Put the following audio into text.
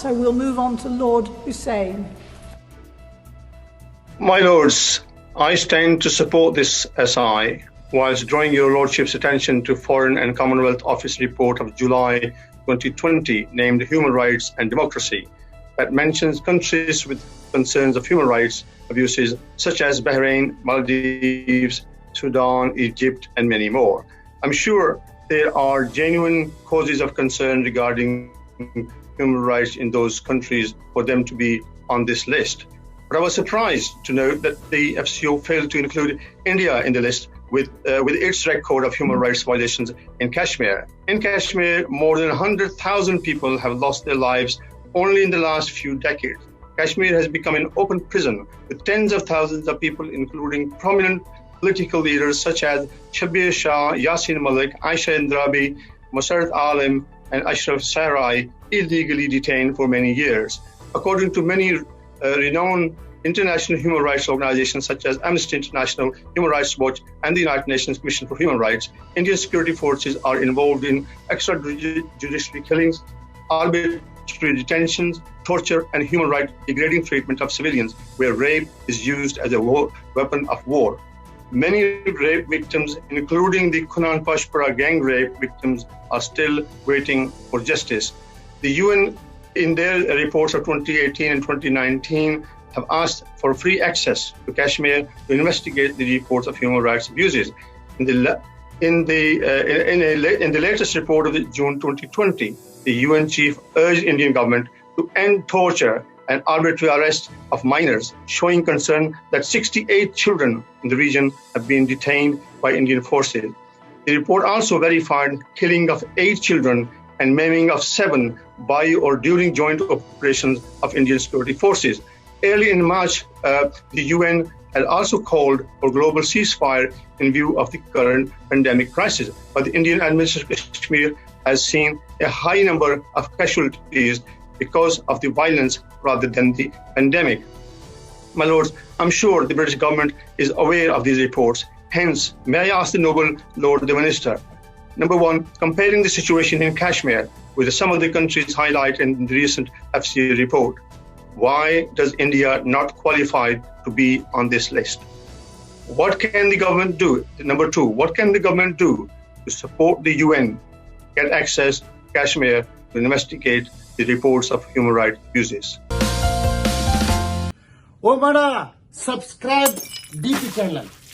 So we'll move on to Lord Hussain. My Lords, I stand to support this SI, whilst drawing your Lordship's attention to Foreign and Commonwealth Office report of July 2020 named Human Rights and Democracy, that mentions countries with concerns of human rights abuses such as Bahrain, Maldives, Sudan, Egypt, and many more. I'm sure there are genuine causes of concern regarding human rights in those countries for them to be on this list. But I was surprised to note that the FCO failed to include India in the list with its record of human rights violations in Kashmir. In Kashmir, more than 100,000 people have lost their lives only in the last few decades. Kashmir has become an open prison with tens of thousands of people, including prominent political leaders such as Shabir Shah, Yasin Malik, Aisha Indrabi, Masarrat Alim, and Ashraf Sarai, illegally detained for many years. According to many renowned international human rights organizations such as Amnesty International, Human Rights Watch, and the United Nations Commission for Human Rights, Indian security forces are involved in extrajudicial killings, arbitrary detentions, torture, and human rights degrading treatment of civilians, where rape is used as a weapon of war. Many rape victims, including the Kunan Pashpara gang rape victims, are still waiting for justice. The UN, in their reports of 2018 and 2019, have asked for free access to Kashmir to investigate the reports of human rights abuses. In the latest report of June 2020, the UN chief urged Indian government to end torture and arbitrary arrest of minors, showing concern that 68 children in the region have been detained by Indian forces. The report also verified killing of 8 children and maiming of 7 by or during joint operations of Indian security forces. Early in March, the UN had also called for global ceasefire in view of the current pandemic crisis, but the Indian administration of Kashmir has seen a high number of casualties because of the violence rather than the pandemic. My Lords, I'm sure the British government is aware of these reports. Hence, may I ask the Noble Lord the Minister, number one, comparing the situation in Kashmir with some of the countries highlighted in the recent FCA report, why does India not qualify to be on this list? What can the government do? Number two, what can the government do to support the UN get access to Kashmir to investigate the reports of human rights abuses? ओ बड़ा subscribe DP channel